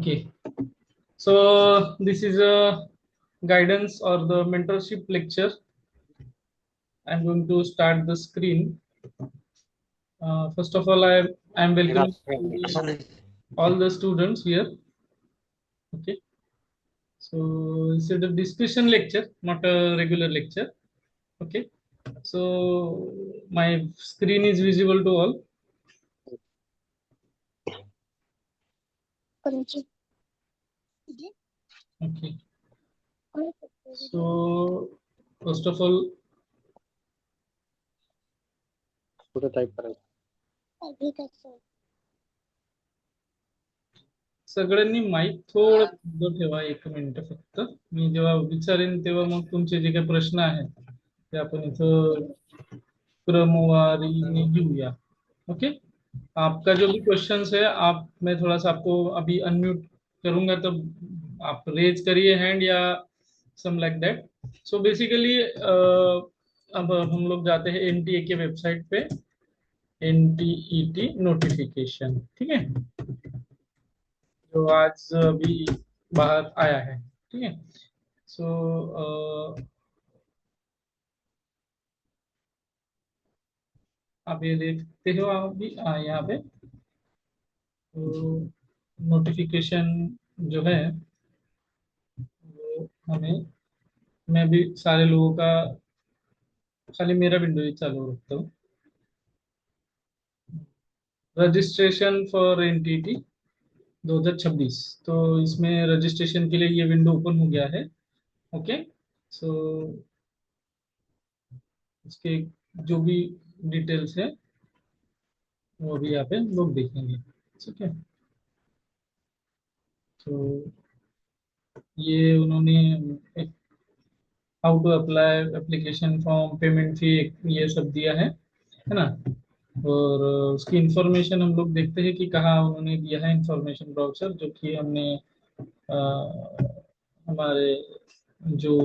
Okay, so this is a guidance or the mentorship lecture. I'm going to start the screen. First of all, I'm welcoming all the students here. Okay, so it's a discussion lecture, not a regular lecture. Okay, so my screen is visible to all. Okay, so first of all, सगळ्यांनी mike थोडं बंद ठेवा, 1 minute फक्त. मी जेव्हा विचारेन तेव्हा मग तुमचे जे काही प्रश्न आहेत ते आपण इथं क्रमवारीने घेऊया. ओके, आपका जो भी क्वेश्चंस है, आप मैं थोड़ा सा आपको अभी अनम्यूट करूंगा, तो आप रेज करिए हैंड या some like that. So basically अब हम लोग जाते हैं एनटीए के वेबसाइट पे, एनटीईटी नोटिफिकेशन, ठीक है, जो आज अभी बाहर आया है. ठीक है, सो आप ये देखते हो, आप भी यहाँ पे नोटिफिकेशन जो है वो हमें, मैं भी सारे लोगों का, खाली मेरा विंडो ही चालू रखता हूँ. रजिस्ट्रेशन फॉर एनटीटी 2026, तो इसमें रजिस्ट्रेशन के लिए ये विंडो ओपन हो गया है. ओके, सो इसके जो भी डिटेल्स है वो भी यहाँ पे लोग देखेंगे. ठीक है, तो ये उन्होंने how to apply application form, payment fee, ये सब दिया है ना. और उसकी इंफॉर्मेशन हम लोग देखते हैं कि कहाँ उन्होंने दिया है इंफॉर्मेशन ब्राउचर, जो कि हमने हमारे जो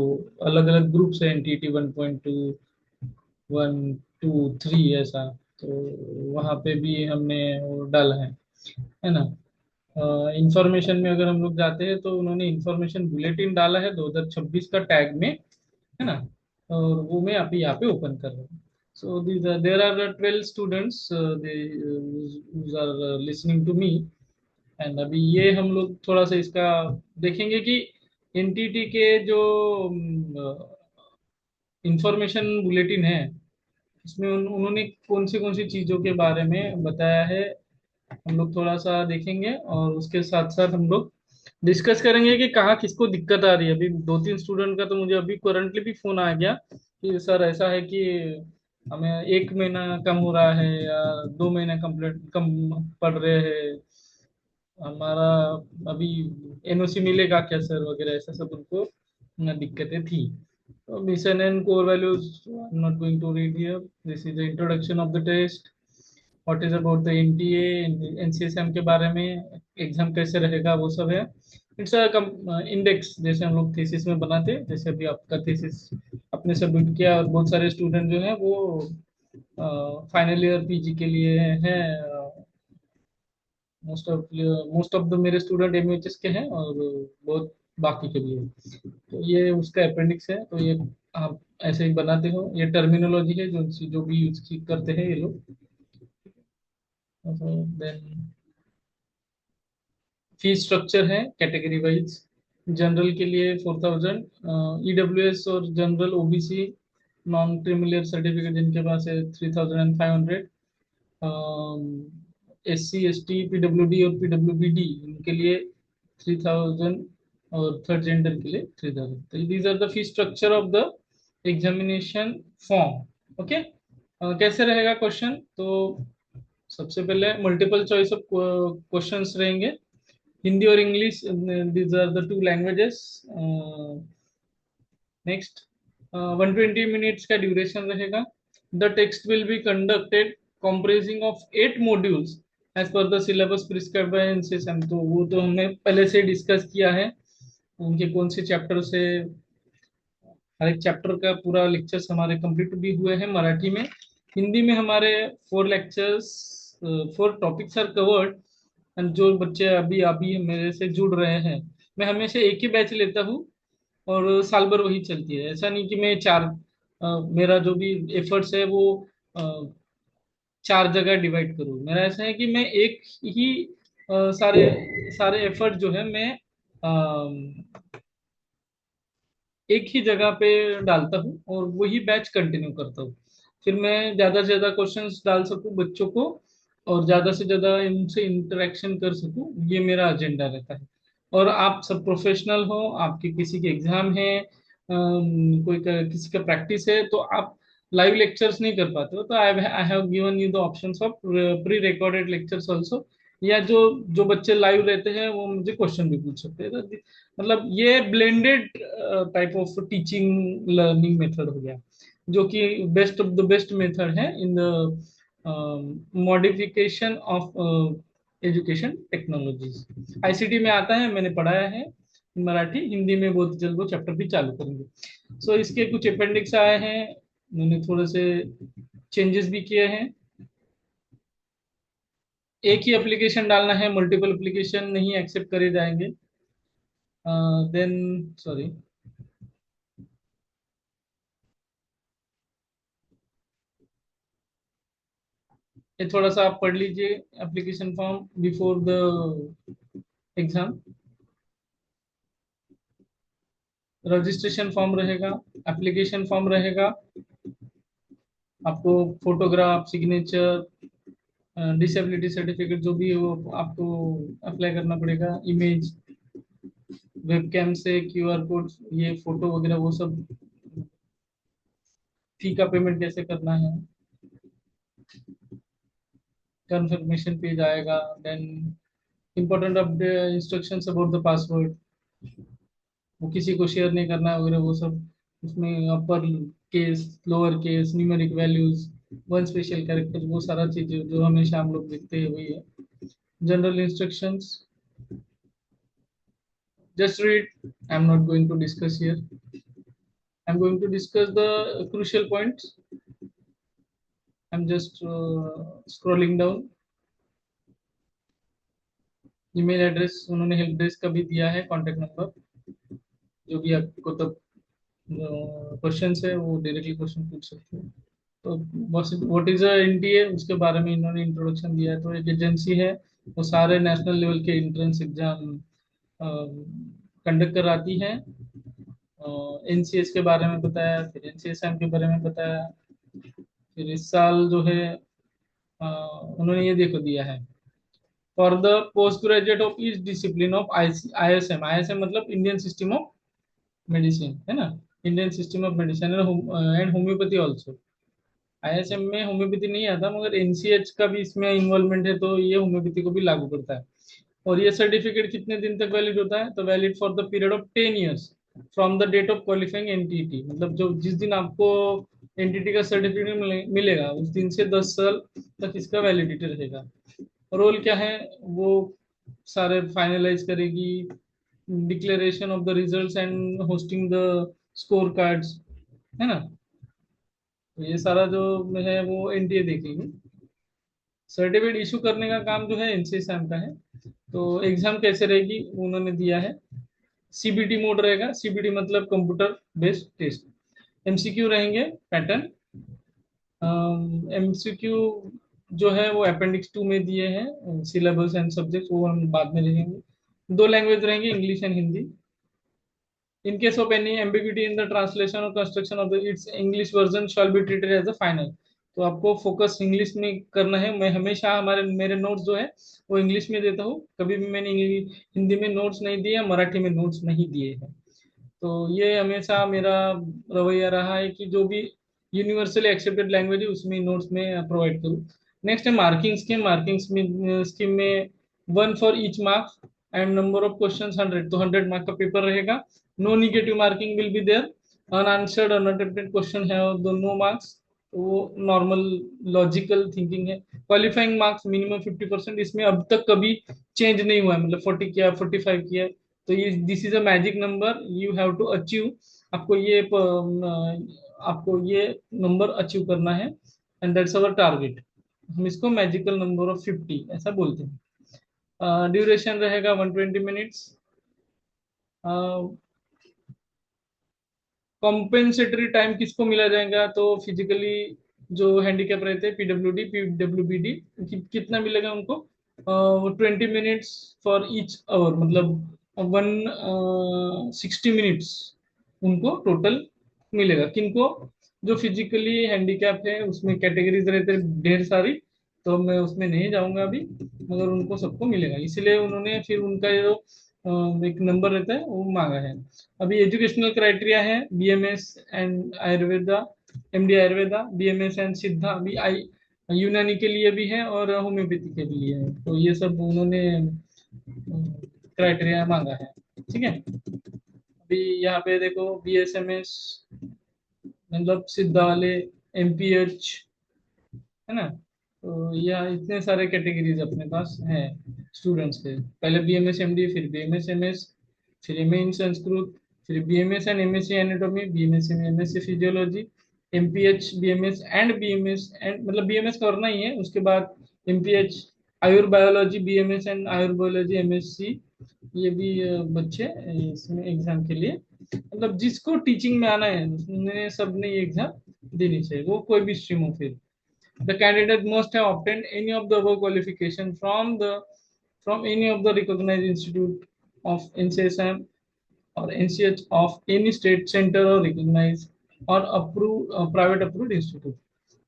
अलग अलग ग्रुप्स है, एनटीटी 1.2, 1, 2, 3, ऐसा, तो वहाँ पे भी हमने वो डाला है ना. इंफॉर्मेशन में अगर हम लोग जाते हैं तो उन्होंने इंफॉर्मेशन बुलेटिन डाला है 2026 का टैग में, है ना. और वो मैं अभी यहाँ पे ओपन कर रहा हूँ. So there are 12 students they are listening to me. And अभी ये हम लोग थोड़ा सा इसका देखेंगे कि एनटीटी के जो इंफॉर्मेशन बुलेटिन है, इसमें उन्होंने कौन सी चीजों के बारे में बताया है, हम लोग थोड़ा सा देखेंगे. और उसके साथ साथ हम लोग डिस्कस करेंगे कि कहाँ किसको दिक्कत आ रही है. अभी 2-3 स्टूडेंट का तो मुझे अभी करंटली भी फोन आ गया कि सर ऐसा है कि हमें 1 महीना कम हो रहा है या 2 महीना कंप्लीट कम पड़ रहे हैं, हमारा अभी एनओसी मिलेगा क्या सर, वगैरह ऐसा सब उनको दिक्कतें थी. तो mission and core values not going to read here. This is the introduction of the test. What is about the NTA, NCSM के बारे में, एग्जाम कैसे रहेगा, वो सब है. इट्स अ इंडेक्स, जैसे हम लोग थीसिस में बनाते हैं, जैसे अभी आपका थीसिस आपने सबमिट किया, और बहुत सारे स्टूडेंट जो है वो फाइनल ईयर पीजी के लिए है. मोस्ट ऑफ द मेरे स्टूडेंट एमयूएचएस के हैं, और बहुत बाकी के भी हैं. तो ये उसका अपेंडिक्स है, तो ये आप ऐसे ही बनाते हो. ये टर्मिनोलॉजी है जो भी यूज करते हैं ये लोग. देन फी स्ट्रक्चर है कैटेगरी वाइज. जनरल के लिए 4000, ईडब्ल्यूएस और general OBC non creamy layer certificate जिनके पास है 3500, SC ST PWD और PWBD इनके लिए 3000, और थर्ड जेंडर के लिए 3000. तो these are the fee structure of the examination form. Okay, कैसे रहेगा क्वेश्चन, तो सबसे पहले मल्टीपल चॉइस ऑफ क्वेश्चंस रहेंगे, हिंदी और English, these are the 2 languages. Next, 120 minutes का ड्यूरेशन रहेगा. The text will be conducted comprising of 8 modules as per the syllabus prescribed by NCSM. तो वो तो हमने पहले से डिस्कस किया है, उनके कौन से चैप्टर से, हर एक चैप्टर का पूरा लेक्चर्स हमारे कंप्लीट भी हुए हैं मराठी में. हिंदी में हमारे 4 lectures, 4 topics are covered. And जो बच्चे अभी अभी मेरे से जुड़ रहे हैं, मैं हमेशा एक ही बैच लेता हूँ और साल भर वही चलती है। ऐसा नहीं कि मैं मेरा जो भी एफर्ट्स है वो अ, चार जगह डिवाइड करूँ। मेरा ऐसा है कि मैं एक ही सारे सारे एफर्ट जो है मैं एक ही जगह पे डालता हूँ और वही बैच कंटिन्यू करता हूँ। फिर मैं ज्यादा से ज्यादा क्वेश्चंस डाल सकूँ बच्चों को और ज्यादा से ज्यादा इनसे इंटरेक्शन कर सकूँ, ये मेरा एजेंडा रहता है। और आप सब प्रोफेशनल हो, आपके किसी के एग्जाम है, किसी का प्रैक्टिस है, तो आप लाइव लेक्चर्स नहीं कर पाते हो, तो I have given you the options of pre recorded lectures also. या जो जो बच्चे लाइव रहते हैं वो मुझे क्वेश्चन भी पूछ सकते हैं। तो मतलब ये blended type of teaching learning method हो गया, जो कि best of the best method है in the modification of education technologies. ICT में आता है, मैंने पढ़ाया है मराठी हिंदी में, बहुत जल्द वो चैप्टर भी चालू करेंगे। सो इसके कुछ अपेंडिक्स आए हैं, मैंने थोड़े से चेंजेस भी किए हैं। एक ही एप्लीकेशन डालना है, मल्टीपल एप्लीकेशन नहीं एक्सेप्ट करे जाएंगे। देन सॉरी, ये थोड़ा सा आप पढ़ लीजिए, application form before the exam. Registration form रहेगा, एप्लीकेशन फॉर्म रहेगा, आपको फोटोग्राफ, सिग्नेचर, डिसेबिलिटी सर्टिफिकेट जो भी है वो आपको अप्लाई करना पड़ेगा, इमेज, वेबकैम से क्यूआर कोड, ये फोटो वगैरह वो सब, फी का पेमेंट कैसे करना है, कंफर्मेशन पेज आएगा। Then important update instructions about the password, वो किसी को शेयर नहीं करना है वगैरह वो सब। उसमें upper case, lower case, numeric values, one special character, वो सारा चीज जो हमेशा हम लोग देखते हैं वही है। General instructions, just read, I am not going to discuss here, I am going to discuss the crucial points. I am just scrolling down. Email address उन्होंने हेल्प डेस्क का भी दिया है, कॉन्टेक्ट नंबर, जो भी आपको तब क्वेश्चन है वो डायरेक्टली क्वेश्चन पूछ सकते हो। तो बस व्हाट इज एनटीए, उसके बारे में इन्होंने इंट्रोडक्शन दिया है। तो एक एजेंसी है, वो सारे नेशनल लेवल के एंट्रेंस एग्जाम कंडक्ट कराती है। एनसीएस के बारे में बताया, फिर एनसीएसएम के बारे में बताया। फिर इस साल जो है उन्होंने ये देखो दिया है, for the post graduate of each discipline of ISM. ISM मतलब इंडियन सिस्टम ऑफ मेडिसिन है ना, Indian system of medicine and homeopathy also. ISM में होम्योपैथी नहीं आता, मगर एनसीएच का भी इसमें इन्वॉल्वमेंट है, तो ये होम्योपैथी को भी लागू करता है। और ये सर्टिफिकेट कितने दिन तक वैलिड होता है, तो valid for the period of 10 years from the date of qualifying NTT. मतलब जो जिस दिन आपको एनटीटी का सर्टिफिकेट मिलेगा उस दिन से 10 साल तक इसका वैलिडिटी रहेगा। रोल क्या है, वो सारे फाइनलाइज करेगी, declaration of the results and hosting the score cards, है ना। तो ये सारा जो है वो एनटीए देखेगी। सर्टिफिकेट इशू करने का काम जो है एनसीएसएम का है। तो एग्जाम कैसे रहेगी उन्होंने दिया है, सीबीटी मोड रहेगा। सीबीटी मतलब कंप्यूटर बेस्ड टेस्ट। एमसीक्यू रहेंगे पैटर्न। एमसीक्यू जो है वो अपेंडिक्स 2 में दिए हैं, सिलेबस एंड सब्जेक्ट वो हम बाद में देखेंगे। दो लैंग्वेज रहेंगी, English and Hindi. In case of any ambiguity in the translation or construction of the its English version shall be treated as a final। तो आपको फोकस इंग्लिश में करना है। मैं हमेशा हमारे मेरे नोट्स जो है वो इंग्लिश में देता हूँ, कभी भी मैंने हिंदी में नोट्स नहीं दिए, मराठी में नोट्स नहीं दिए हैं। तो ये हमेशा मेरा रवैया रहा है कि जो भी यूनिवर्सली एक्सेप्टेड लैंग्वेज है उसमें नोट्स में प्रोवाइड करूँ। नेक्स्ट है मार्किंग स्कीम। मार्किंग स्कीम में 1 for each mark and number of question 100, तो 100 मार्क का पेपर रहेगा। No negative marking will be there. Unanswered unattempted question है और दो नो मार्क्स, तो वो नॉर्मल लॉजिकल थिंकिंग है। क्वालिफाइंग मार्क्स मिनिमम 50%, इसमें अब तक कभी चेंज नहीं हुआ है, मतलब 40 किया 45 किया, तो ये this is a magic number you have to achieve. आपको ये आपको ये नंबर अचीव करना है एंड दैट्स अवर टारगेट। हम इसको मैजिकल नंबर ऑफ 50 ऐसा बोलते हैं। ड्यूरेशन रहेगा 120 मिनट्स। कॉम्पेंसेटरी टाइम किसको मिला जाएगा, तो फिजिकली जो हैंडीकैप रहते हैं, पीडब्ल्यूबीडी, कितना मिलेगा उनको, 20 मिनट्स फॉर ईच आवर, मतलब 160 मिनट्स उनको टोटल मिलेगा। किनको, जो फिजिकली हैंडीकैप है, उसमें कैटेगरीज रहते हैं ढेर सारी, तो मैं उसमें नहीं जाऊंगा अभी, मगर उनको सबको मिलेगा, इसलिए उन्होंने फिर उनका जो एक नंबर रहता है वो मांगा है। अभी एजुकेशनल क्राइटेरिया है BMS and Ayurveda, MD Ayurveda, BMS and सिद्धा, अभी आई यूनानी के लिए भी है और होम्योपैथी के लिए है, तो ये सब उन्होंने क्राइटेरिया मांगा है। ठीक है, अभी यहाँ पे देखो बीएसएमएस, मतलब सिद्धा वाले, एमपीएच, है ना, तो यह इतने सारे कैटेगरीज अपने पास है स्टूडेंट्स के। पहले बीएमएस एमडी, फिर बीएमएस एमएस, फिर एमए इन संस्कृत, फिर BMS and MSc anatomy, BMS and MSc physiology, MPH BMS and BMS and, मतलब बीएमएस करना ही है, उसके बाद एमपीएच आयुर्बायोलॉजी, बीएमएस एंड आयुर्बायोलॉजी एमएससी, ये भी बच्चे इसमें एग्जाम के लिए, मतलब जिसको टीचिंग में आना है उसने सबने ये एग्जाम देनी चाहिए, वो कोई भी स्ट्रीम हो फिर। The candidate must have obtained any of the above qualification from any of the recognized institute of NCSM or NCH of any state center or recognized or approved private approved institute.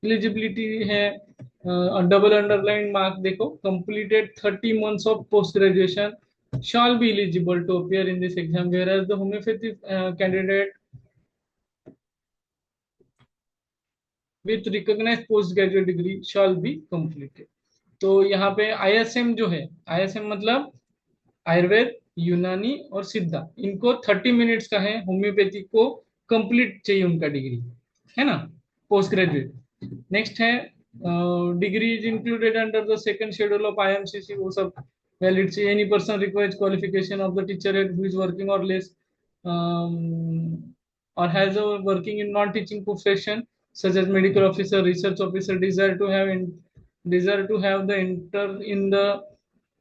Eligibility है double underline mark देखो, completed 30 months of post graduation shall be eligible to appear in this exam, whereas the homeopathy candidate with recognized post graduate degree shall be completed। तो यहाँ पे ISM जो है, ISM मतलब आयुर्वेद, यूनानी और सिद्धा, इनको 30 मिनट्स का है, होम्योपैथी को कंप्लीट चाहिए उनका डिग्री, है ना, पोस्ट ग्रेजुएट। नेक्स्ट है degree is included under the second schedule of IMCC, वो सब वैलिड चाहिए। Any person requires qualification of the teacher at who is working और less or has a working in non-teaching profession such as medical officer, research officer, desire to have the enter in the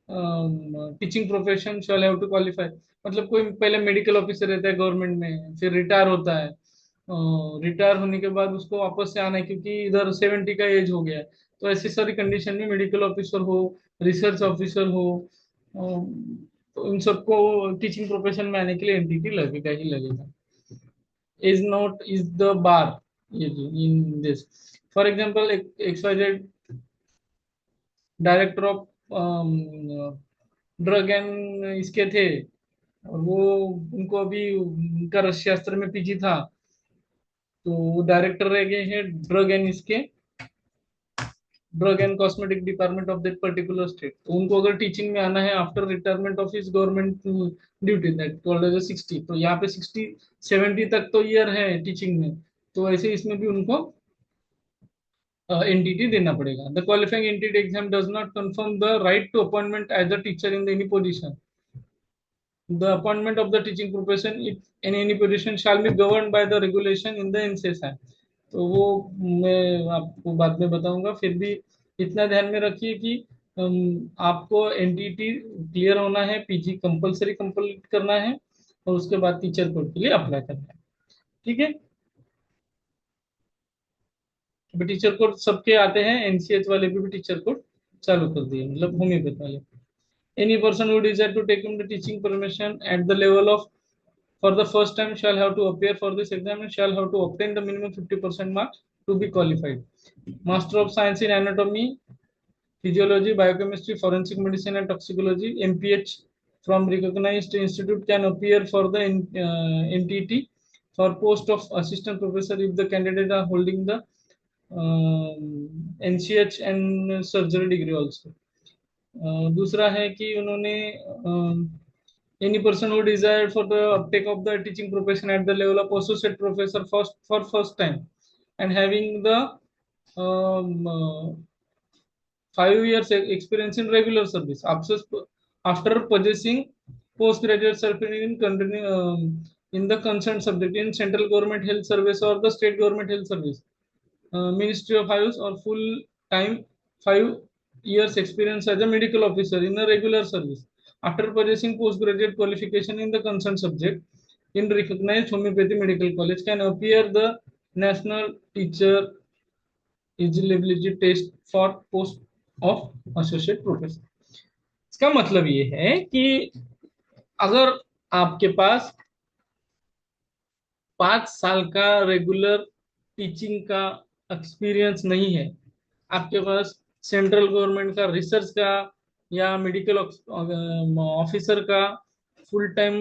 teaching profession shall have to qualify, मतलब कोई पहले medical officer रहता है government में, फिर retire होता है, retire होने के बाद उसको वापस से आना है क्योंकि इधर 70 का एज हो गया है, तो ऐसी सारी कंडीशन में मेडिकल ऑफिसर हो, रिसर्च ऑफिसर हो, तो इन सबको टीचिंग प्रोफेशन में आने के लिए एनटीटी लगेगा ही लगेगा। Is not is the bar in this, for example XYZ director of drug and इसके थे, और वो उनको अभी उनका रसशास्त्र में पीजी था, तो वो डायरेक्टर रह गए हैं ड्रग एंड इसके, drug and cosmetic department of that particular state, तो उनको अगर टीचिंग में आना है after retirement of his government duty that called as 60, तो यहाँ पे 60-70 तक तो ईयर है टीचिंग में, तो ऐसे इसमें भी उनको एनटीटी देना पड़ेगा। The qualifying NTT exam does not confirm the right to appointment as a teacher in any position. The appointment of the teaching profession in any position shall be governed by the regulation in the NCSI। तो वो मैं आपको बाद में बताऊंगा, फिर भी इतना ध्यान में रखिए कि आपको एनटीटी क्लियर होना है, पीजी कंपलसरी कंप्लीट करना है, और उसके बाद टीचर कोड के लिए अप्लाई करना है। ठीक है, अभी टीचर कोड सबके आते हैं, एनसीएच वाले भी टीचर कोड चालू कर दिए, मतलब होम्योपैथ वाले। Any person who desire to take the teaching permission at the level of for the first time shall have to appear for this exam and shall have to obtain the minimum 50% marks to be qualified. Master of Science in Anatomy, Physiology, Biochemistry, Forensic Medicine and Toxicology, MPH from recognized institute can appear for the NTT for post of assistant professor if the candidate are holding the NCH and surgery degree also। दूसरा है कि उन्होंने any person who desired for the uptake of the teaching profession at the level of associate professor first time and having the um, uh, 5 years experience in regular service after possessing postgraduate certificate in in the concerned subject in central government health service or the state government health service, ministry of health or full time 5 years experience as a medical officer in a regular service after possessing postgraduate qualification in the concerned subject in recognized homeopathy medical college can appear the national teacher eligibility test for post of associate professor। इसका मतलब ये है कि अगर आपके पास 5 साल का regular teaching का एक्सपीरियंस नहीं है, आपके पास सेंट्रल गवर्नमेंट का रिसर्च का या मेडिकल ऑफिसर का full time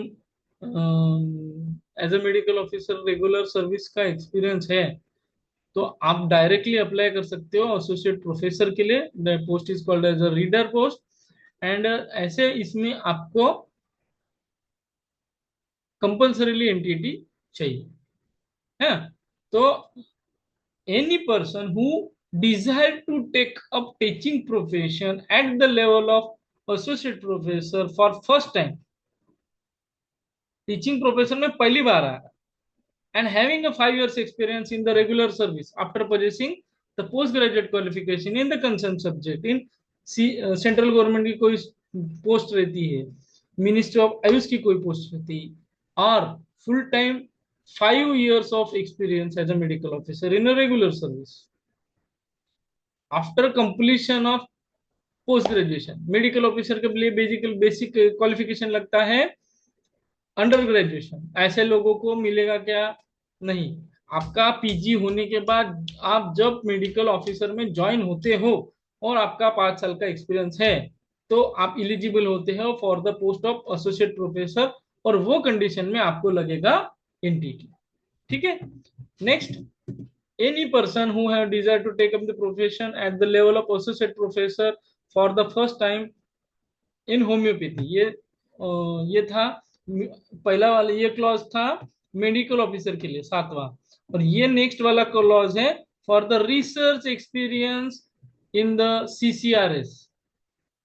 as a medical officer regular service का एक्सपीरियंस है, तो आप डायरेक्टली अप्लाई कर सकते हो एसोसिएट प्रोफेसर के लिए। The post is called as a reader post. And ऐसे इसमें आपको कंपल्सरीली एनटीटी चाहिए है। तो any person who desire to take up teaching profession at the level of associate professor for first time, teaching profession में पहली बार आया, and having a 5 years experience in the regular service after possessing the postgraduate qualification in the concerned subject in central government की कोई post रहती है, ministry of Ayush की कोई post रहती है, और full time 5 years of experience as a medical officer in a regular service after completion of post graduation. Medical officer के लिए बेसिक क्वालिफिकेशन लगता है अंडर ग्रेजुएशन। ऐसे लोगों को मिलेगा क्या? नहीं। आपका पीजी होने के बाद आप जब मेडिकल ऑफिसर में ज्वाइन होते हो और आपका 5 साल का एक्सपीरियंस है, तो आप इलिजिबल होते हो for the post of associate professor, और वो कंडीशन में आपको लगेगा एनटीटी। ठीक है। Next, any person who have desire to take up the profession at the level of associate professor for the first time in homeopathy, ये था पहला वाला, ये क्लॉज था मेडिकल ऑफिसर के लिए 7वां। और ये नेक्स्ट वाला क्लॉज है for the research experience in the CCRS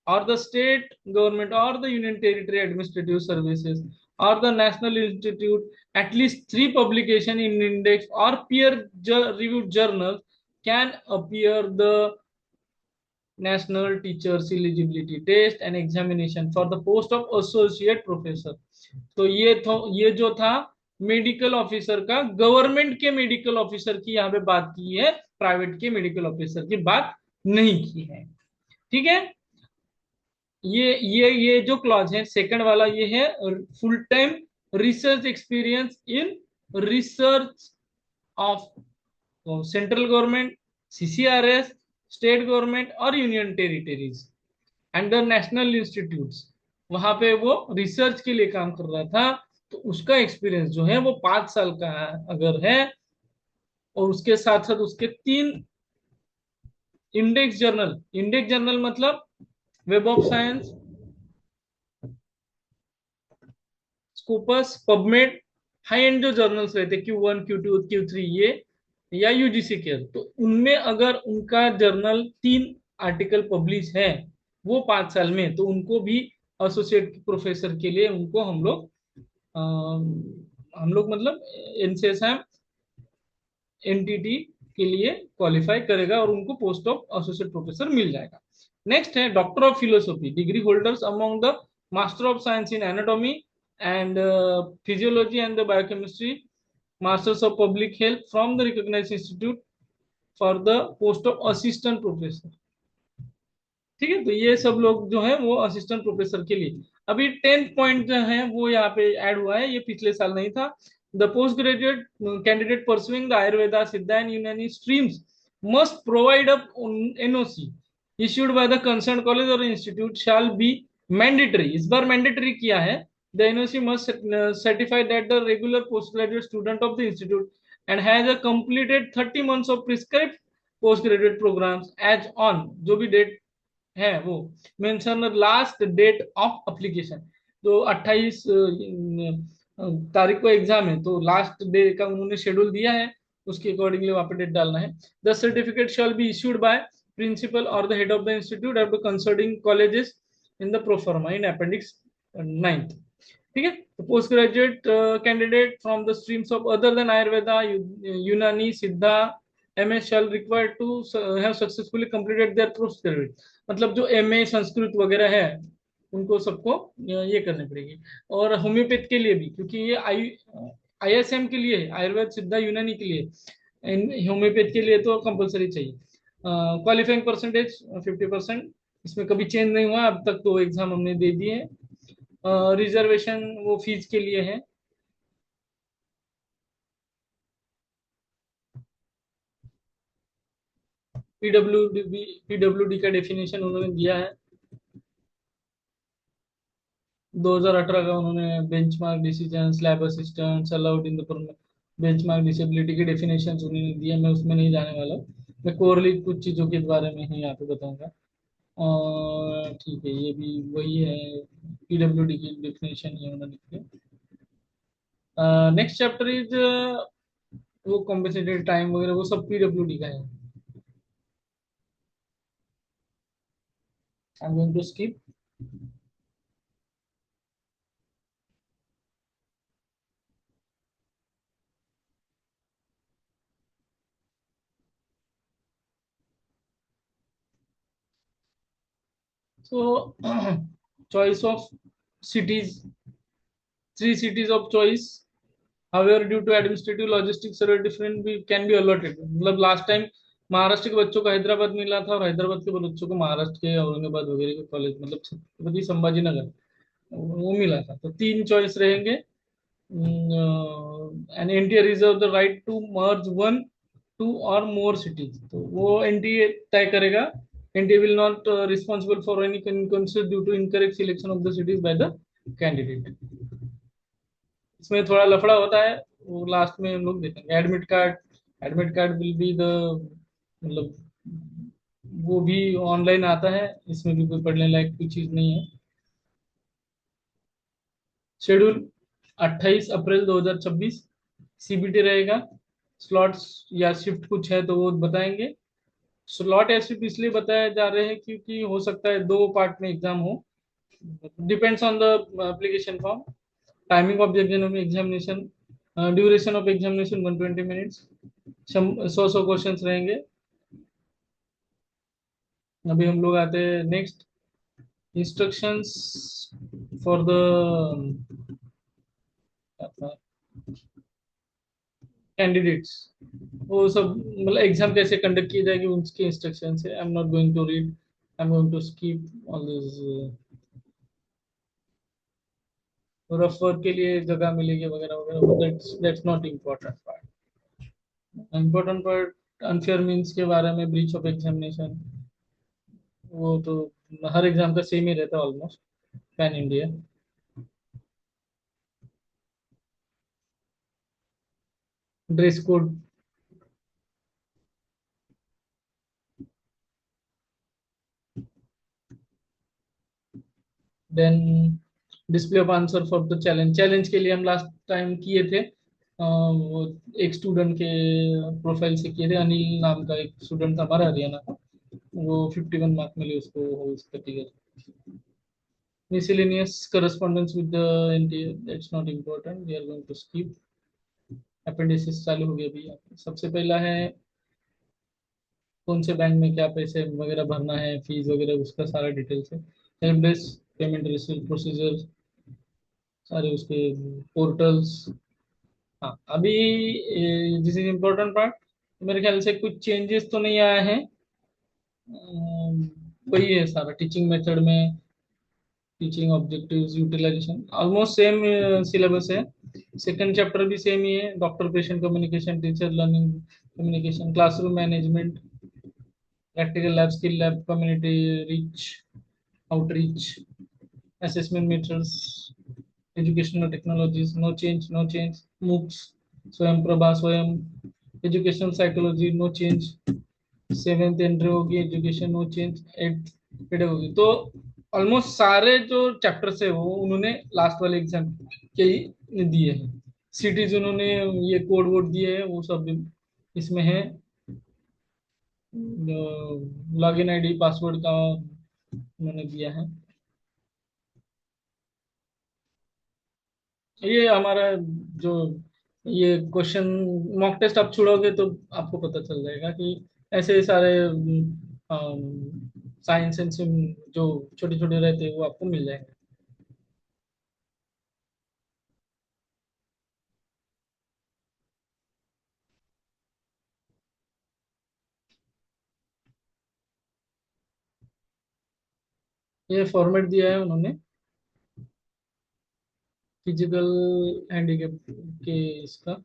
or the state government or the union territory administrative services or the national institute at least 3 publication in index or peer reviewed journals can appear the national teachers eligibility test and examination for the post of associate professor। तो ये जो था medical officer का, government के medical officer की यहाँ पे बात की है, प्राइवेट के मेडिकल ऑफिसर की बात नहीं की है। ठीक है। ये जो क्लॉज है सेकंड वाला, ये है full time research experience in research of central government, CCRS, state government और union territories and the national institutes. वहां पे वो रिसर्च के लिए काम कर रहा था, तो उसका एक्सपीरियंस जो है वो 5 साल का अगर है, और उसके साथ साथ उसके 3 इंडेक्स जर्नल मतलब web of science, Scopus, PubMed, high and जो जर्नल्स रहते Q1, Q2, Q3, ये या यूजीसी केयर, तो उनमें अगर उनका जर्नल 3 आर्टिकल पब्लिश है वो 5 साल में, तो उनको भी एसोसिएट प्रोफेसर के लिए उनको हम लोग मतलब एनसीएसएम एनटीटी के लिए क्वालिफाई करेगा और उनको पोस्ट ऑफ एसोसिएट प्रोफेसर मिल जाएगा। नेक्स्ट है doctor of philosophy, degree holders among the master of science in anatomy and physiology and the biochemistry, masters of public health from the recognized institute for the post of assistant professor। ठीक है। तो ये सब लोग जो है वो assistant professor के लिए। अभी 10th पॉइंट जो है वो यहाँ पे ऐड हुआ है, ये पिछले साल नहीं था। The post graduate candidate pursuing the Ayurveda, सिद्धा एंड यूनानी streams must provide a NOC issued by the concerned college or institute shall be mandatory। इस बार मैंडेटरी किया है। The NOC must certify that the regular postgraduate student of the institute and has a completed 30 months of prescribed postgraduate programs as on, जो भी date है वो mention last date of application. तो 28 तारीख को एग्जाम है, तो लास्ट डे का उन्होंने शेड्यूल दिया है, उसके अकॉर्डिंगली वहां पे डेट डालना है। The certificate shall be issued by principal और the head of the institute at the concerning colleges in the proforma in appendix 9। ठीक है। तो post graduate candidate from the streams of other than Ayurveda, Unani, Siddha MA shall require to have successfully completed their post graduate. मतलब जो MA Sanskrit वगैरह है उनको सबको ये करनी पड़ेगी। और होम्योपैथ के लिए भी, क्योंकि ये आईएसएम के लिए है, आयुर्वेद सिद्धा यूनानी के लिए, होम्योपैथ के लिए तो कंपलसरी चाहिए। Qualifying percentage 50%। इसमें कभी चेंज नहीं हुआ अब तक, तो एग्जाम हमने दे दिए। रिजर्वेशन वो फीस के लिए है। पीडब्ल्यूडी का डेफिनेशन उन्होंने दिया है 2018 का। उन्होंने benchmark decision, lab assistants allowed in the benchmark disability के डेफिनेशन उन्होंने दिए। मैं उसमें नहीं जाने वाला हूँ। मैं कोरली कुछ चीज़ों के बारे में ही यहाँ पे बताऊंगा। और ठीक है, ये भी वही है, पीडब्ल्यूडी की डेफिनेशन ये उन्होंने दी। नेक्स्ट चैप्टर इज वो कॉम्पेंसेटेड टाइम वगैरह वो सब पीडब्ल्यूडी का है। I am going to skip. So, choice of cities, three cities of choice. However, due to administrative logistics are different, we can be allotted. मतलब लास्ट टाइम महाराष्ट्र के बच्चों को हैदराबाद मिला था, और हैदराबाद के बच्चों को महाराष्ट्र के औरंगाबाद वगैरह के कॉलेज, मतलब छत्रपति संभाजी नगर वो मिला था। तो तीन चॉइस रहेंगे। And NTA reserve the right to merge one, two और मोर सिटीज। तो वो एनटीए तय करेगा। NTA will not responsible for any consent due to incorrect selection of the cities by the candidate. इसमें थोड़ा लफड़ा होता है, वो लास्ट में हम लोग देखेंगे। Admit card, admit card will be the, मतलब वो भी ऑनलाइन आता है, इसमें भी कोई पढ़ने लायक कोई चीज नहीं है। शेड्यूल 28 अप्रैल 2026 सीबीटी रहेगा। स्लॉट्स या शिफ्ट कुछ है तो वो बताएंगे। स्लॉट या शिफ्ट इसलिए बताया जा रहे हैं क्योंकि हो सकता है दो पार्ट में एग्जाम हो, depends on the application form. Timing of the examination, duration of examination 120 minutes. 100 questions रहेंगे। अभी हम लोग आते हैं next, instructions for the candidates. वो सब मतलब एग्जाम कैसे कंडक्ट की जाएगी उनके इंस्ट्रक्शन है। I am not going to read, I am going to skip all this. Rough work के लिए जगह मिलेगी वगैरह वगैरह, that's not important part. Important part unfair means के बारे में, ब्रीच ऑफ एग्जामिनेशन, वो तो हर एग्जाम का सेम ही रहता है almost, pan India. Dress code, then display of answer for the challenge. Challenge के लिए हम लास्ट टाइम किए थे, वो एक स्टूडेंट के प्रोफाइल से किए थे। अनिल नाम का एक स्टूडेंट था हमारा, हरियाणा का। वो 51 मार्क मिले उसको उसका clear. Miscellaneous correspondence with the NTA, that's not important, we are going to skip. Appendices चालू हो गया भैया। सबसे पहला है कौन से बैंक में क्या पैसे वगैरह भरना है, फीस वगैरह, उसका सारा डिटेल्स है। Help desk, payment receive procedure, सारे उसके पोर्टल्स। हाँ, अभी दिस इज इम्पोर्टेंट पार्ट। मेरे ख्याल से कुछ चेंजेस तो नहीं आए हैं। वही है सारा टीचिंग मेथड में, teaching objectives, utilisation almost same syllabus है। सेकंड चैप्टर भी सेम ही है, doctor patient communication, teacher learning communication, classroom management, practical lab, skill lab, community reach, outreach, assessment methods, educational technologies, no change, no change. MOOCs, Swayam Prabha, Swayam educational psychology, no change. Seventh entry होगी education, no change. Eight pedagogy. तो almost सारे जो chapters है वो उन्होंने last वाले exam के ही दिए हैं। सिटीज उन्होंने ये कोड वोड दिए हैं वो सब इसमें है। लॉगिन आईडी पासवर्ड का उन्होंने दिया है। ये हमारा जो ये क्वेश्चन मॉक टेस्ट आप छोड़ोगे तो आपको पता चल जाएगा कि ऐसे सारे साइंस एंड सिम जो छोटे छोटे रहते हैं वो आपको मिल जाएंगे। ये फॉर्मेट दिया है उन्होंने फिजिकल हैंडीकैप के इसका।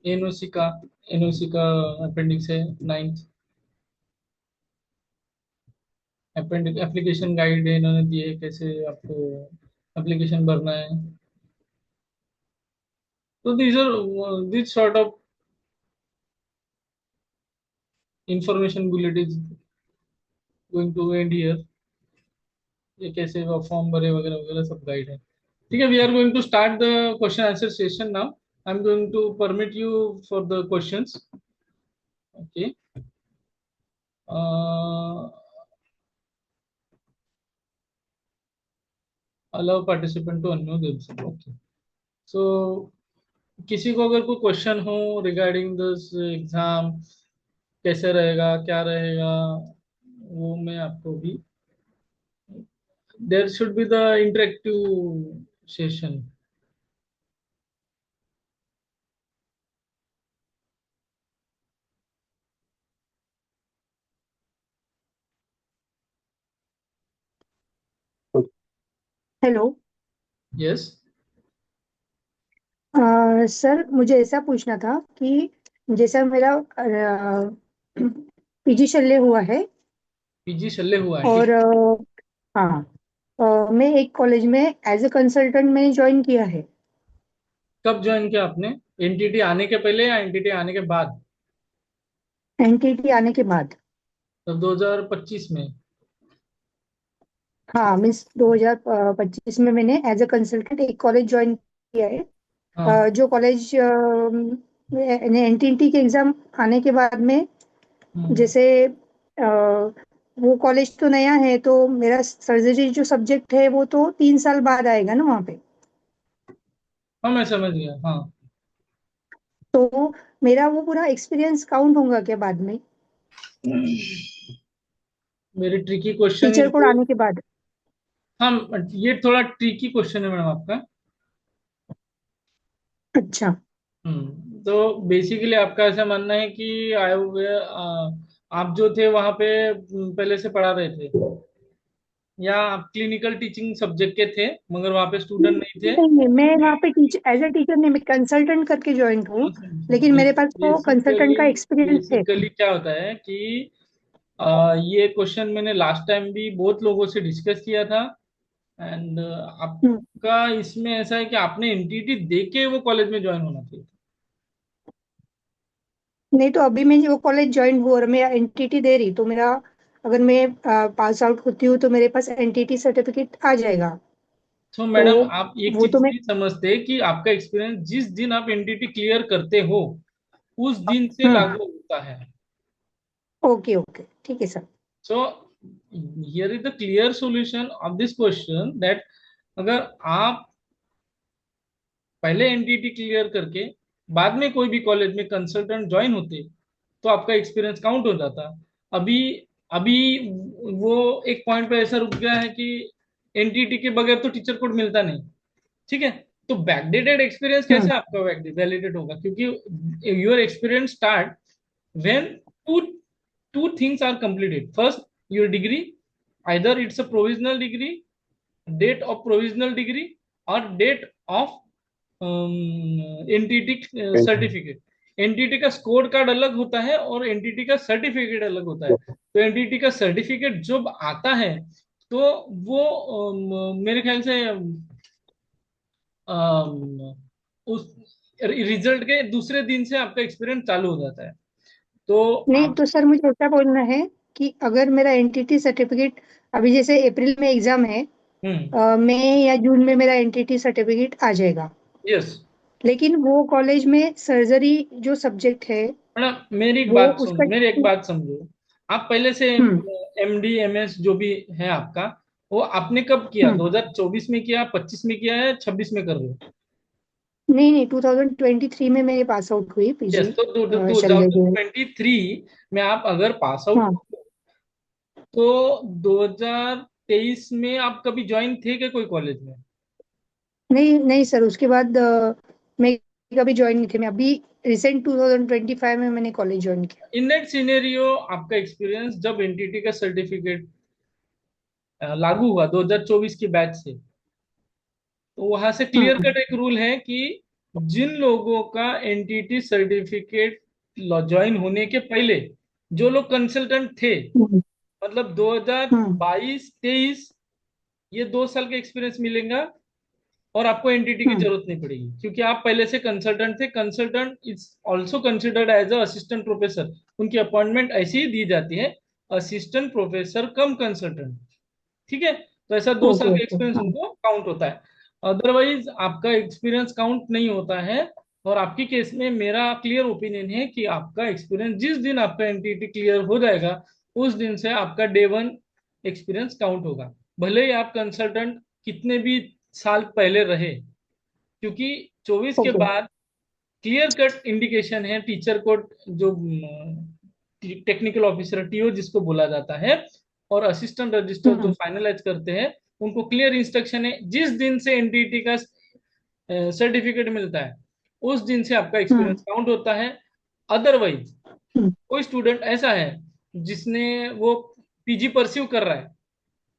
एनओसी का एनओसी का अपेंडिक्स है 9th। अपेंडिक्स एप्लीकेशन गाइड है, इन्होंने दिए है कैसे आपको एप्लीकेशन भरना है। तो these are this sort of information bullet is going to end here। ये कैसे फॉर्म भरे वगैरह वगैरह सब गाइड है। ठीक है, we are going to start the question answer session now. I am going to permit you for the questions. Okay. Allow participant to unmute themselves. Okay. So किसी को अगर कोई क्वेश्चन हो रिगार्डिंग दिस एग्जाम, कैसे रहेगा क्या रहेगा, वो मैं आपको भी, there should be the interactive session. Hello. Yes. Sir मुझे ऐसा पूछना था कि जैसा मेरा पीजी शल्य हुआ है पीजी शल्य हुआ है, और ठीक। हाँ, मैं एक कॉलेज में एज ए कंसल्टेंट मैंने ज्वाइन किया है। कब ज्वाइन किया आपने? एनटीटी आने के पहले या एनटीटी आने के बाद? एनटीटी आने के बाद। तो 2025 में? हाँ मीन्स 2025 में मैंने एज ए कंसल्टेंट एक कॉलेज ज्वाइन किया है। हाँ। जो कॉलेज एनटीटी के एग्जाम आने के बाद में, हम्म। जैसे वो कॉलेज तो नया है तो मेरा सर्जरी जो सब्जेक्ट है वो तो 3 साल बाद आएगा ना वहाँ पे। हाँ, मैं समझ गया, हाँ। तो मेरा वो पूरा एक्सपीरियंस काउंट होगा क्या बाद में, very tricky question teacher is. Code आने के बाद? हाँ, ये थोड़ा ट्रिकी क्वेश्चन है मैडम आपका। अच्छा। तो बेसिकली आपका ऐसा मानना है कि आए हुए आप जो थे वहां पे पहले से पढ़ा रहे थे, या आप क्लिनिकल टीचिंग सब्जेक्ट के थे मगर वहां पे स्टूडेंट नहीं थे? नहीं नहीं, मैं वहाँ पे टीचर एज ए टीचर नहीं, मैं कंसल्टेंट करके ज्वाइन हूँ, लेकिन मेरे पास वो बेसिकली कंसल्टेंट का एक्सपीरियंस है। बेसिकली क्या होता है कि ये क्वेश्चन मैंने लास्ट टाइम भी बहुत लोगों से डिस्कस किया था। एंड हम्म, आपका इसमें ऐसा है कि आपने एनटीटी दे के वो कॉलेज में ज्वाइन होना चाहिए। नहीं तो अभी मैं वो कॉलेज ज्वाइन हूँ और मैं एनटीटी दे रही, तो मेरा अगर मैं पास आउट होती हूँ तो मेरे पास एनटीटी सर्टिफिकेट आ जाएगा। तो तो मैडम आप एक वो चीज तो मैं, नहीं समझते कि आपका एक्सपीरियंस जिस दिन आप एनटीटी क्लियर करते हो उस दिन से हम्म, लागू होता है। ओके ओके ठीक है sir. So here is the clear solution of this question that अगर आप पहले एनटीटी क्लियर करके बाद में कोई भी कॉलेज में कंसल्टेंट ज्वाइन होते तो आपका एक्सपीरियंस काउंट हो जाता। अभी अभी वो एक पॉइंट पे ऐसा रुक गया है कि एनटीटी के बगैर तो टीचर कोड मिलता नहीं। ठीक है। तो बैकडेटेड एक्सपीरियंस हम्म कैसे आपका वैलिडेट होगा, क्योंकि your experience start when two two things are completed। First, your degree, either it's a provisional degree, date of provisional degree, or date of NTT certificate. NTT का स्कोर कार्ड अलग होता है और entity का certificate अलग होता है। तो एनटीटी का सर्टिफिकेट जब आता है तो वो मेरे ख्याल से उस रिजल्ट के दूसरे दिन से आपका एक्सपीरियंस चालू हो जाता है। तो नहीं आप। तो सर मुझे ऐसा बोलना है कि अगर मेरा एनटीटी सर्टिफिकेट, अभी जैसे अप्रैल में एग्जाम है, हम्म। मई या जून में मेरा एनटीटी सर्टिफिकेट आ जाएगा। यस। लेकिन वो कॉलेज में सर्जरी जो सब्जेक्ट है मैडम मेरी एक वो बात सुन, उसका। मेरी एक बात समझो। आप पहले से हम्म। एमडी एमएस जो भी है आपका, वो आपने कब किया? हम्म। 2024 में किया, 25 में किया है, 26 में कर रहे हो? नहीं नहीं, 2023 में मैं पास आउट हुई यस, पीजी तो शैलजा जी। 2023 में आप अगर पास आउट, हाँ। तो 2023 में आप कभी ज्वाइन थे क्या कोई कॉलेज में? नहीं नहीं सर, उसके बाद मैं कभी ज्वाइन नहीं थी। मैं अभी रिसेंट 2025 में मैंने कॉलेज ज्वाइन किया। इन दैट सिनेरियो आपका एक्सपीरियंस जब एनटीटी का सर्टिफिकेट लागू हुआ 2024 की बैच से, तो वहां से क्लियर हम्म। कट एक रूल है कि जिन लोगों का एनटीटी सर्टिफिकेट ज्वाइन होने के पहले, जो लोग कंसल्टेंट थे, हम्म। मतलब हम्म। 2022-23, ये 2 साल का एक्सपीरियंस मिलेगा और आपको एनटीटी की हम्म। जरूरत नहीं पड़ेगी, क्योंकि आप पहले से कंसल्टेंट थे। Consultant is also considered as a assistant professor. उनकी अपॉइंटमेंट ऐसी ही दी जाती है, असिस्टेंट प्रोफेसर कम कंसल्टेंट। ठीक है, तो ऐसा 2 साल ओके का ओके। एक्सपीरियंस हाँ। उनको काउंट होता है। अदरवाइज आपका एक्सपीरियंस काउंट नहीं होता है। और आपकी केस में मेरा क्लियर ओपिनियन है कि आपका एक्सपीरियंस, जिस दिन आपका एनटीटी क्लियर हो जाएगा, उस दिन से आपका डे 1 एक्सपीरियंस काउंट होगा, भले ही आप कंसल्टेंट कितने भी साल पहले रहे। क्योंकि 24 के ओके। बाद क्लियर कट इंडिकेशन है टीचर को, जो टेक्निकल ऑफिसर टीओ जिसको बोला जाता है, और असिस्टेंट रजिस्टर जो हम्म। फाइनलाइज करते हैं, उनको क्लियर इंस्ट्रक्शन है जिस दिन से एनटीटी का सर्टिफिकेट मिलता है, उस दिन से आपका हम्म। एक्सपीरियंस काउंट होता है। अदरवाइज हम्म। कोई स्टूडेंट ऐसा है जिसने वो पीजी परस्यू कर रहा है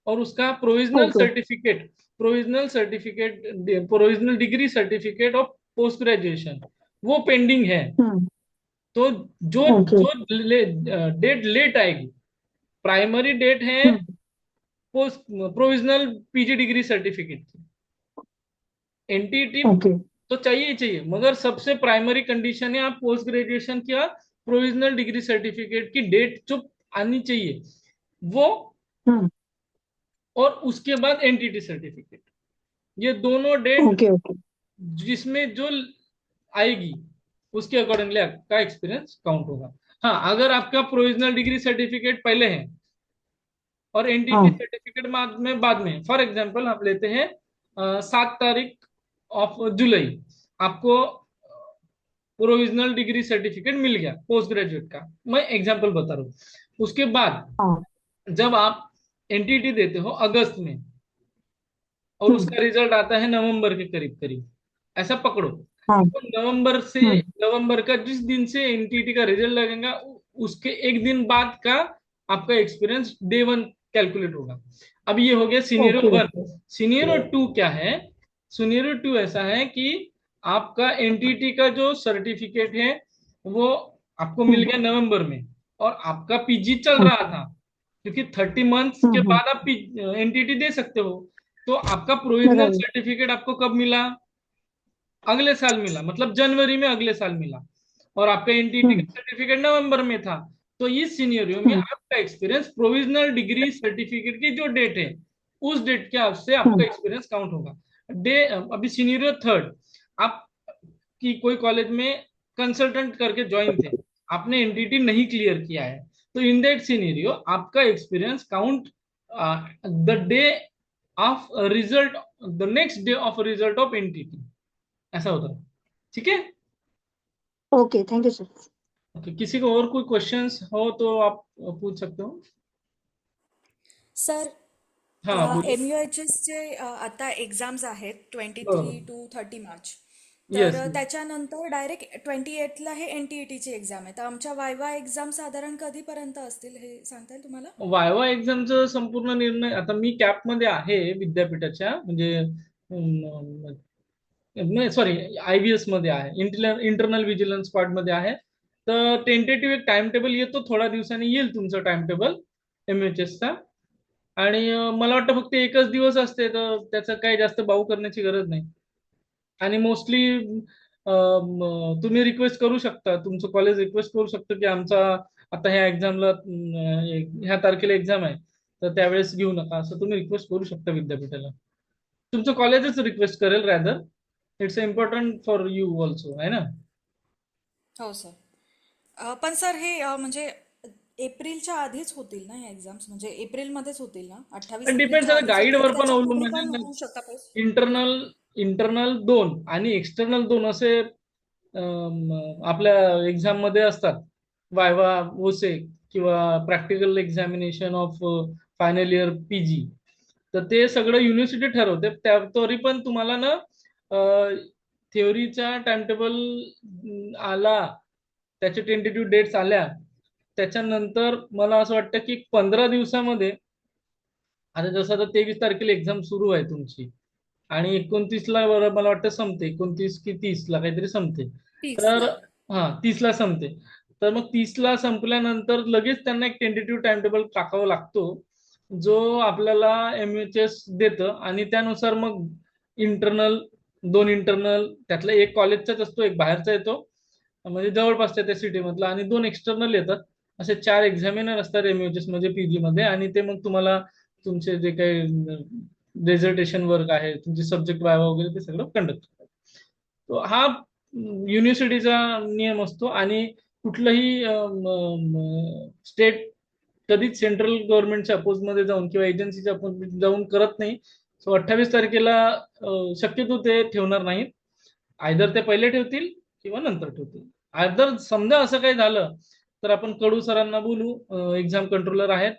और उसका okay. Provisional degree certificate of post graduation वो पेंडिंग है, हम्म। तो जो ओके। जो डेट लेट आएगी, प्राइमरी डेट है hmm. Post provisional PG degree certificate की, एनटीटी ओके। तो चाहिए ही चाहिए, मगर सबसे प्राइमरी कंडीशन है आप पोस्ट ग्रेजुएशन किया, प्रोविजनल डिग्री सर्टिफिकेट की डेट जो आनी चाहिए वो, हम्म। और उसके बाद एनटीटी सर्टिफिकेट, ये दोनों डेट ओके ओके। जिसमें जो आएगी उसके अकॉर्डिंगली आपका एक्सपीरियंस काउंट होगा। हाँ, अगर आपका प्रोविजनल डिग्री सर्टिफिकेट पहले है और एनटीटी हाँ। सर्टिफिकेट बाद में, फॉर एग्जांपल हम लेते हैं 7 तारीख ऑफ जुलाई, आपको प्रोविजनल डिग्री सर्टिफिकेट मिल गया पोस्ट ग्रेजुएट का, मैं एग्जांपल बता रहा हूँ। उसके बाद हाँ। जब आप एनटीटी देते हो अगस्त में, और हम्म। उसका रिजल्ट आता है नवंबर के करीब करीब, ऐसा पकड़ो, हाँ। तो हम्म। नवंबर का जिस दिन से एनटीटी का रिजल्ट लगेगा, उसके एक दिन बाद का आपका एक्सपीरियंस डे 1 कैलकुलेट होगा। अब ये हो गया ओके सीनियर 1। ओके। सीनियर 2 क्या है? सीनियर 2 ऐसा है कि आपका एनटीटी का जो सर्टिफिकेट है वो आपको मिल हम्म। गया नवंबर में, और आपका पीजी चल हम्म। रहा था, क्योंकि 30 मंथ्स के हम्म। बाद आप एनटीटी दे सकते हो। तो आपका प्रोविजनल राइट। सर्टिफिकेट आपको कब मिला? अगले साल मिला, मतलब जनवरी में अगले साल मिला, और आपका एनटीटी हम्म। का सर्टिफिकेट नवंबर में था। तो इस सिनेरियो में हम्म। आपका एक्सपीरियंस प्रोविजनल डिग्री सर्टिफिकेट की जो डेट है, उस डेट के आपसे आपका हम्म। एक्सपीरियंस काउंट होगा। डे अभी सीनियर 3, आप की कोई कॉलेज में कंसल्टेंट करके ज्वाइन थे, आपने एनटीटी नहीं क्लियर किया है, तो इन दैट सिनेरियो आपका experience count the day of result, the next day of result of NTT, ऐसा होता है। ठीक है। Okay, thank you sir. Okay, किसी को और कोई क्वेश्चंस हो तो आप पूछ सकते हो। सर, हाँ बोलिए। एम यू एच एसचे आता एक्झाम्स आहेत 23 to 30 मार्च. तर यस। त्याच्यानंतर डायरेक्ट 28ला हे एन टी ई टीची एक्झाम आहे. तर आमच्या वायवा एक्झाम साधारण कधीपर्यंत असतील हे सांगता येईल तुम्हाला? वायवा एक्झामचा संपूर्ण निर्णय, आता मी कॅप मध्ये आहे विद्यापीठाच्या, म्हणजे नाही सॉरी, आयव्हीएस मध्ये आहे, इंटरनल व्हिजिलन्स स्क्वॉड मध्ये आहे. तर टेंटेटिव्ह एक टाइम टेबल येतो, थोड्या दिवसांनी येईल तुमचं टाइम टेबल एमएचएसचा. आणि मला वाटतं फक्त एकच दिवस असते, तर त्याचं काही जास्त बाऊ करण्याची गरज नाही. आणि मोस्टली तुम्ही रिक्वेस्ट करू शकता, तुमचं कॉलेज रिक्वेस्ट करू शकतं की आमचा आता ह्या एक्झामला ह्या तारखेला एक्झाम आहे, तर त्यावेळेस घेऊ नका, असं तुम्ही रिक्वेस्ट करू शकता विद्यापीठाला. तुमचं कॉलेजच रिक्वेस्ट करेल rather. It's important for you also, है ना. हो सर. पण सर हे म्हणजे एप्रिलच्या आधीच होतील ना या एक्झाम्स, म्हणजे एप्रिलमध्येच होतील ना, 28 डिपेंड्स, एप्रिलच्या आता आधीच होतील की गाईडवर पण त्याच्यापूर्वी अवलंबून पण आहे. होऊ शकतात? इंटरनल इंटरनल 2 आणि एक्सटर्नल 2 असे आपल्या एक्झाम मध्ये असतात. वायवा, ओसे किंवा practical examination of final year PG. तर ते सगळं युनिव्हर्सिटी ठरवते. त्या तरी पण तुम्हाला ना थिअरीचा टाइम टेबल आला, त्याचे टेंटेटिव्ह डेट्स आल्या, त्याच्यानंतर मला असं वाटतं की 15 दिवसामध्ये, आता जसं आता 23 तारखेला एक्झाम सुरू आहे तुमची आणि 29ला मला वाटतं संपते, 29 की 30ला काहीतरी संपते. 30 तर ला. हा 30ला संपते. तर मग 30ला संपल्यानंतर लगेच त्यांना एक टेंटेटिव्ह टाइम टेबल टाकावा लागतो, जो आपल्याला MHS देतं. आणि त्यानुसार मग इंटरनल, 2 इंटरनल, त्यातला एक कॉलेजचाच असतो, एक बाहेरचा येतो, म्हणजे जवळपासच्या त्या सिटी मधला, आणि 2 एक्सटर्नल येतात. असे 4 एक्झामिनर असतात MHS म्हणजे पीजी मध्ये. आणि ते मग तुम्हाला तुमचे जे काही डेझर्टेशन वर्क आहे, तुमचे सब्जेक्ट वायवा वगैरे, ते सगळं कंडक्ट करतात. तो हा युनिव्हर्सिटीचा नियम असतो. आणि कुठलंही स्टेट कधीच सेंट्रल गव्हर्नमेंटच्या अपोज मध्ये जाऊन किंवा एजन्सीच्या अपोज जाऊन करत नाही. सो 28 तारखेला शक्यतो ते ठेवणार नाहीत. आयदर ते पहिले ठेवतील किंवा नंतर ठेवतील. आयदर समजा असं काही झालं तर आपण कडू सरांना बोलू, एक्झाम कंट्रोलर आहेत,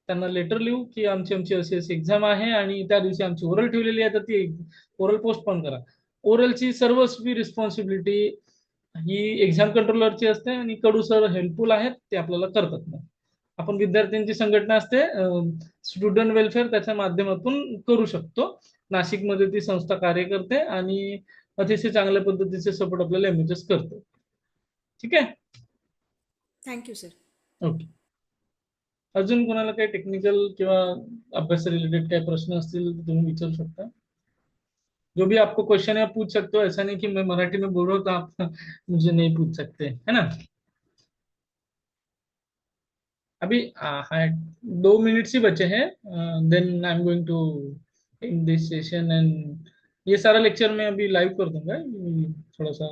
त्यांना लेटर लिहू की आमची आमची अशी अशी एक्झाम आहे आणि त्या दिवशी आमची ओरल ठेवलेली आहे, तर ती ओरल पोस्टपोन करा. ओरलची सर्वस्वी रिस्पॉन्सिबिलिटी ही एक्झाम कंट्रोलरची असते, आणि कडू सर हेल्पफुल आहेत, ते आपल्याला करतात. मग आपण विद्यार्थ्यांची संघटना असते, स्टुडंट वेलफेअर, त्याच्या माध्यमातून करू शकतो. नाशिकमध्ये ती संस्था कार्य करते आणि अतिशय चांगल्या पद्धतीचे सपोर्ट आपल्याला MHS करतो. ठीक आहे. Thank you sir. ओके. अजून कोणाला काही टेक्निकल किंवा अभ्यास रिलेटेड काही प्रश्न असतील तर तुम्ही विचारू शकता. जो भी आपको क्वेश्चन है आप पूछ सकते हो. ऐसा नहीं कि मैं मराठी में बोल रहा हूँ तो आप मुझे नहीं पूछ सकते, है ना. अभी हाँ, 2 मिनट्स ही बचे हैं. Then I am going to in this session, and ये सारा लेक्चर मैं अभी लाइव कर दूंगा. थोड़ा सा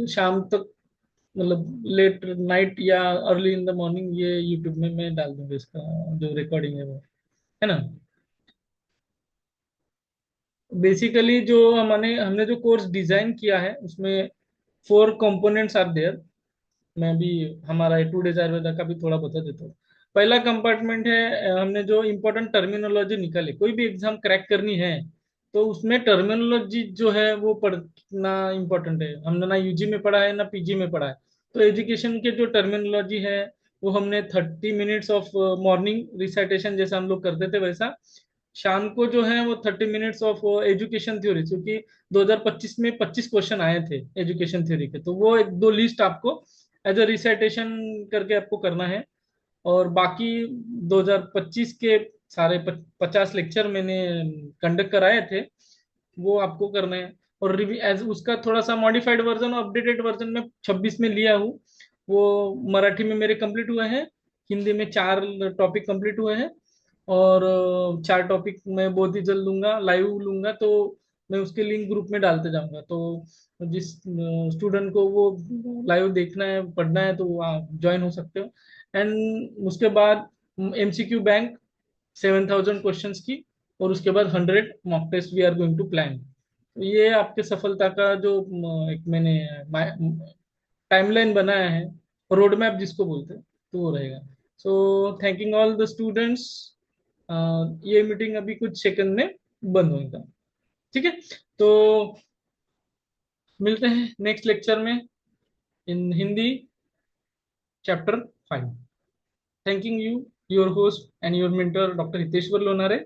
शाम तक, मतलब लेट नाइट या अर्ली इन द मॉर्निंग, ये यूट्यूब में मैं डाल दूंगा इसका जो रिकॉर्डिंग है वो, है ना. बेसिकली जो हमने हमने जो कोर्स डिजाइन किया है उसमें 4 कंपोनेंट्स आर देयर. मैं भी हमारा A to Z आयुर्वेदा का भी थोड़ा बता देता हूँ. पहला कंपार्टमेंट है, हमने जो इम्पोर्टेंट टर्मिनोलॉजी निकाले, कोई भी एग्जाम क्रैक करनी है तो उसमें टर्मिनोलॉजी जो है वो पढ़ना इम्पोर्टेंट है. हमने ना यूजी में पढ़ा है ना पीजी में पढ़ा है. तो एजुकेशन के जो टर्मिनोलॉजी है वो हमने 30 मिनट्स ऑफ मॉर्निंग रिसाइटेशन जैसा हम लोग करते थे, वैसा शाम को जो है वो 30 मिनट्स ऑफ एजुकेशन थ्योरी, क्योंकि 2025 में 25 क्वेश्चन आए थे एजुकेशन थ्योरी के, तो वो एक दो लिस्ट आपको एज अ रिसाइटेशन करके आपको करना है. और बाकी 2025 के सारे 50 लेक्चर मैंने कंडक्ट कराए थे, वो आपको करना है. और एज उसका थोड़ा सा मॉडिफाइड वर्जन और अपडेटेड वर्जन में 26 में लिया हूँ. वो मराठी में मेरे कंप्लीट हुए हैं, हिंदी में 4 टॉपिक कंप्लीट हुए हैं, और 4 टॉपिक मैं बहुत ही जल्द लूंगा, लाइव लूंगा. तो मैं उसके लिंक ग्रुप में डालते जाऊंगा. तो जिस स्टूडेंट को वो लाइव देखना है, पढ़ना है, तो वो ज्वाइन हो सकते हो. एंड उसके बाद MCQ बैंक 7,000 क्वेश्चंस की, और उसके बाद 100 mock test we are going to plan. तो ये आपके सफलता का जो एक मैंने टाइमलाइन बनाया है, रोड मैप जिसको बोलते हैं, तो वो रहेगा. सो थैंकिंग ऑल द स्टूडेंट्स. ये मीटिंग अभी कुछ सेकंड में बंद होगा. ठीक है. तो मिलते हैं नेक्स्ट लेक्चर में in Hindi chapter 5. Thanking you, your host and your mentor doctor Hiteshwar Lonare.